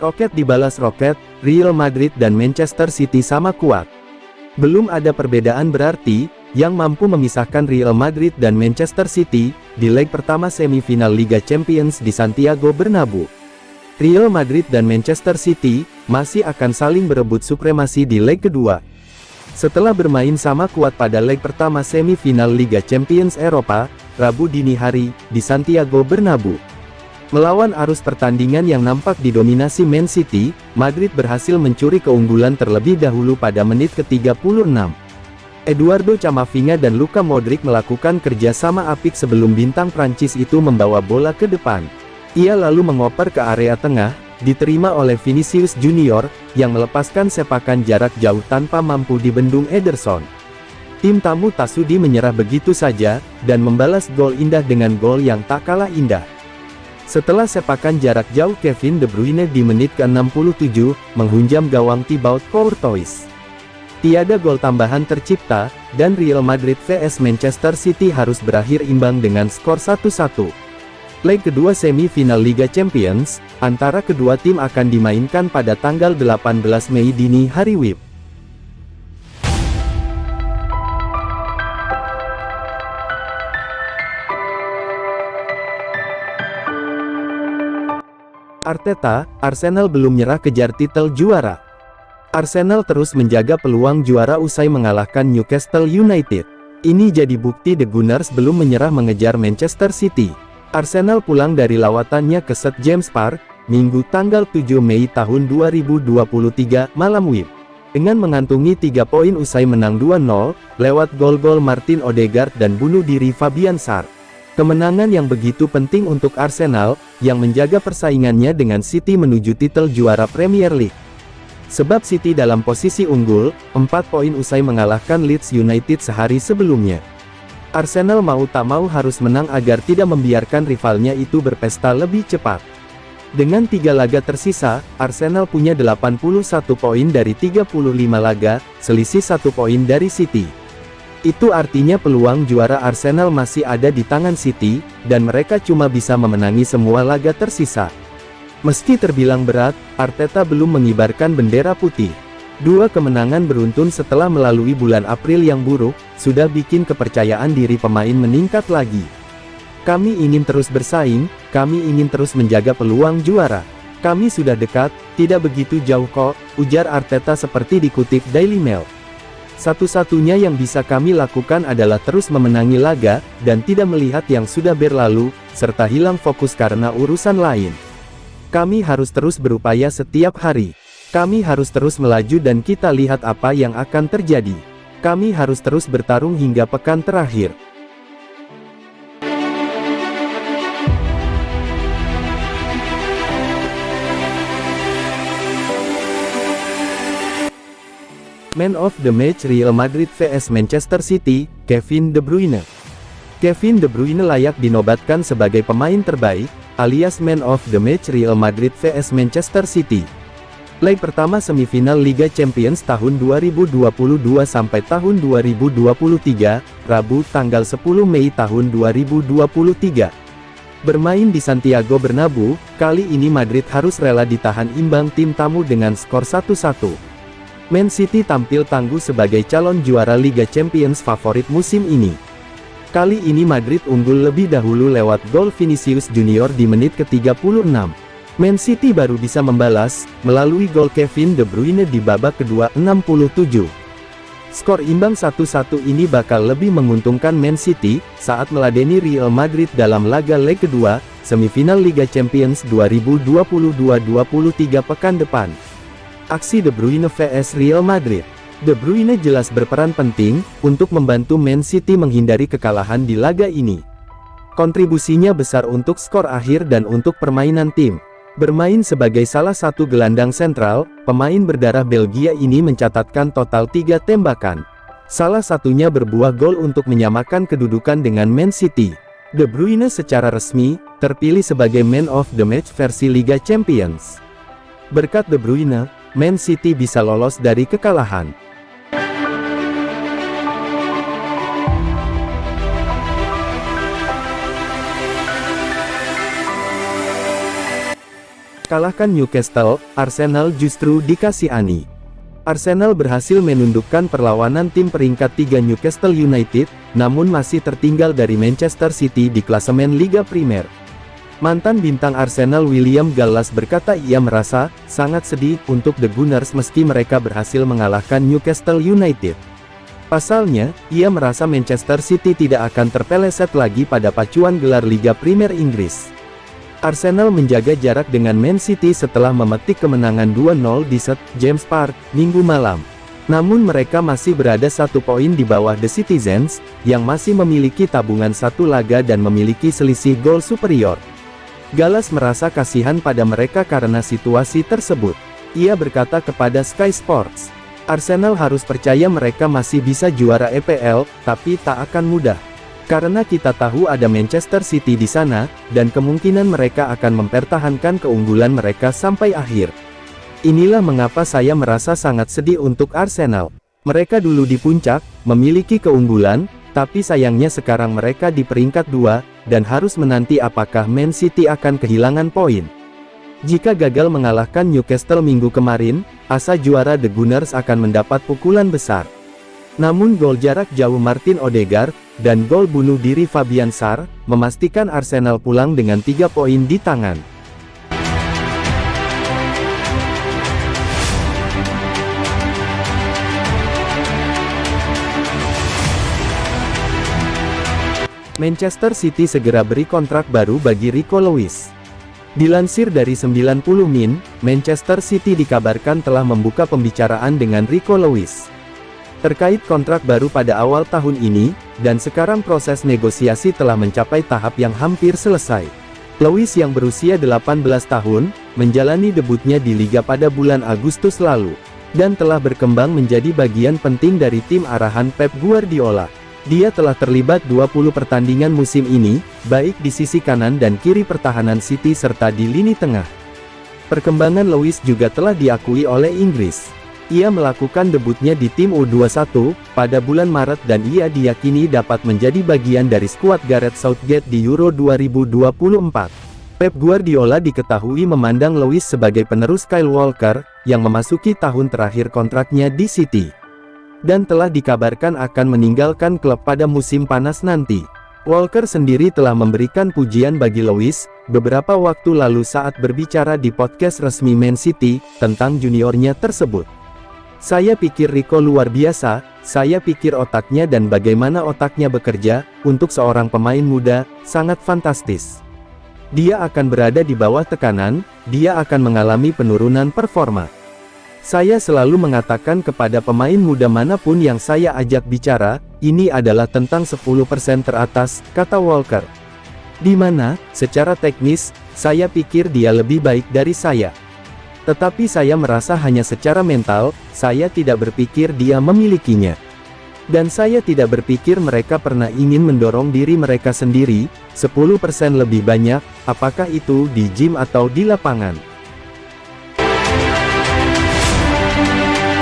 Roket dibalas roket, Real Madrid dan Manchester City sama kuat. Belum ada perbedaan berarti yang mampu memisahkan Real Madrid dan Manchester City di leg pertama semifinal Liga Champions di Santiago Bernabeu. Real Madrid dan Manchester City masih akan saling berebut supremasi di leg kedua. Setelah bermain sama kuat pada leg pertama semifinal Liga Champions Eropa, Rabu dini hari, di Santiago Bernabeu. Melawan arus pertandingan yang nampak didominasi Man City, Madrid berhasil mencuri keunggulan terlebih dahulu pada menit ke-36. Eduardo Camavinga dan Luka Modric melakukan kerja sama apik sebelum bintang Prancis itu membawa bola ke depan. Ia lalu mengoper ke area tengah, diterima oleh Vinicius Junior, yang melepaskan sepakan jarak jauh tanpa mampu dibendung Ederson. Tim tamu tak sudi menyerah begitu saja, dan membalas gol indah dengan gol yang tak kalah indah. Setelah sepakan jarak jauh Kevin De Bruyne di menit ke-67, menghunjam gawang Thibaut Courtois. Tiada gol tambahan tercipta, dan Real Madrid vs Manchester City harus berakhir imbang dengan skor 1-1. Leg kedua semifinal Liga Champions, antara kedua tim akan dimainkan pada tanggal 18 Mei dini hari WIB. Arteta, Arsenal belum nyerah kejar titel juara. Arsenal terus menjaga peluang juara usai mengalahkan Newcastle United. Ini jadi bukti The Gunners belum menyerah mengejar Manchester City. Arsenal pulang dari lawatannya ke St James Park, Minggu tanggal 7 Mei tahun 2023, malam WIB. Dengan mengantungi 3 poin usai menang 2-0, lewat gol-gol Martin Odegaard dan bunuh diri Fabian Schär. Kemenangan yang begitu penting untuk Arsenal, yang menjaga persaingannya dengan City menuju titel juara Premier League. Sebab City dalam posisi unggul, 4 poin usai mengalahkan Leeds United sehari sebelumnya. Arsenal mau tak mau harus menang agar tidak membiarkan rivalnya itu berpesta lebih cepat. Dengan 3 laga tersisa, Arsenal punya 81 poin dari 35 laga, selisih 1 poin dari City. Itu artinya peluang juara Arsenal masih ada di tangan City, dan mereka cuma bisa memenangi semua laga tersisa. Meski terbilang berat, Arteta belum mengibarkan bendera putih. 2 kemenangan beruntun setelah melalui bulan April yang buruk, sudah bikin kepercayaan diri pemain meningkat lagi. Kami ingin terus bersaing, kami ingin terus menjaga peluang juara. Kami sudah dekat, tidak begitu jauh kok, ujar Arteta seperti dikutip Daily Mail. Satu-satunya yang bisa kami lakukan adalah terus memenangi laga, dan tidak melihat yang sudah berlalu, serta hilang fokus karena urusan lain. Kami harus terus berupaya setiap hari. Kami harus terus melaju dan kita lihat apa yang akan terjadi. Kami harus terus bertarung hingga pekan terakhir. Man of the Match Real Madrid vs Manchester City, Kevin De Bruyne. Kevin De Bruyne layak dinobatkan sebagai pemain terbaik, alias Man of the Match Real Madrid vs Manchester City. Leg pertama semifinal Liga Champions tahun 2022 sampai tahun 2023, Rabu tanggal 10 Mei tahun 2023. Bermain di Santiago Bernabeu, kali ini Madrid harus rela ditahan imbang tim tamu dengan skor 1-1. Man City tampil tangguh sebagai calon juara Liga Champions favorit musim ini. Kali ini Madrid unggul lebih dahulu lewat gol Vinicius Junior di menit ke-36. Man City baru bisa membalas, melalui gol Kevin De Bruyne di babak kedua 67. Skor imbang 1-1 ini bakal lebih menguntungkan Man City, saat meladeni Real Madrid dalam laga leg kedua, semifinal Liga Champions 2022-23 pekan depan. Aksi De Bruyne vs Real Madrid. De Bruyne jelas berperan penting, untuk membantu Man City menghindari kekalahan di laga ini. Kontribusinya besar untuk skor akhir dan untuk permainan tim. Bermain sebagai salah satu gelandang sentral, pemain berdarah Belgia ini mencatatkan total 3 tembakan. Salah satunya berbuah gol untuk menyamakan kedudukan dengan Man City. De Bruyne secara resmi, terpilih sebagai Man of the Match versi Liga Champions. Berkat De Bruyne, Man City bisa lolos dari kekalahan. kalahkan Newcastle, Arsenal justru dikasihani. Arsenal berhasil menundukkan perlawanan tim peringkat 3 Newcastle United, namun masih tertinggal dari Manchester City di klasemen Liga Primer. Mantan bintang Arsenal William Gallas berkata ia merasa sangat sedih untuk The Gunners meski mereka berhasil mengalahkan Newcastle United. Pasalnya, ia merasa Manchester City tidak akan terpeleset lagi pada pacuan gelar Liga Primer Inggris. Arsenal menjaga jarak dengan Man City setelah memetik kemenangan 2-0 di St. James Park, Minggu malam. Namun mereka masih berada 1 poin di bawah The Citizens, yang masih memiliki tabungan 1 laga dan memiliki selisih gol superior. Gallas merasa kasihan pada mereka karena situasi tersebut. Ia berkata kepada Sky Sports, "Arsenal harus percaya mereka masih bisa juara EPL, tapi tak akan mudah. Karena kita tahu ada Manchester City di sana, dan kemungkinan mereka akan mempertahankan keunggulan mereka sampai akhir. Inilah mengapa saya merasa sangat sedih untuk Arsenal. Mereka dulu di puncak, memiliki keunggulan, tapi sayangnya sekarang mereka di peringkat 2, dan harus menanti apakah Man City akan kehilangan poin. Jika gagal mengalahkan Newcastle minggu kemarin, asa juara The Gunners akan mendapat pukulan besar." Namun gol jarak jauh Martin Odegaard, dan gol bunuh diri Fabian Schär, memastikan Arsenal pulang dengan 3 poin di tangan. Manchester City segera beri kontrak baru bagi Rico Lewis. Dilansir dari 90 Min, Manchester City dikabarkan telah membuka pembicaraan dengan Rico Lewis terkait kontrak baru pada awal tahun ini, dan sekarang proses negosiasi telah mencapai tahap yang hampir selesai. Lewis yang berusia 18 tahun, menjalani debutnya di Liga pada bulan Agustus lalu, dan telah berkembang menjadi bagian penting dari tim arahan Pep Guardiola. Dia telah terlibat 20 pertandingan musim ini, baik di sisi kanan dan kiri pertahanan City serta di lini tengah. Perkembangan Lewis juga telah diakui oleh Inggris. Ia melakukan debutnya di tim U21 pada bulan Maret dan ia diyakini dapat menjadi bagian dari skuad Gareth Southgate di Euro 2024. Pep Guardiola diketahui memandang Lewis sebagai penerus Kyle Walker, yang memasuki tahun terakhir kontraknya di City, dan telah dikabarkan akan meninggalkan klub pada musim panas nanti. Walker sendiri telah memberikan pujian bagi Lewis beberapa waktu lalu saat berbicara di podcast resmi Man City tentang juniornya tersebut. "Saya pikir Rico luar biasa, saya pikir otaknya dan bagaimana otaknya bekerja, untuk seorang pemain muda, sangat fantastis. Dia akan berada di bawah tekanan, dia akan mengalami penurunan performa. Saya selalu mengatakan kepada pemain muda manapun yang saya ajak bicara, ini adalah tentang 10% teratas," kata Walker. "Di mana, secara teknis, saya pikir dia lebih baik dari saya. Tetapi saya merasa hanya secara mental, saya tidak berpikir dia memilikinya. Dan saya tidak berpikir mereka pernah ingin mendorong diri mereka sendiri, 10% lebih banyak, apakah itu di gym atau di lapangan.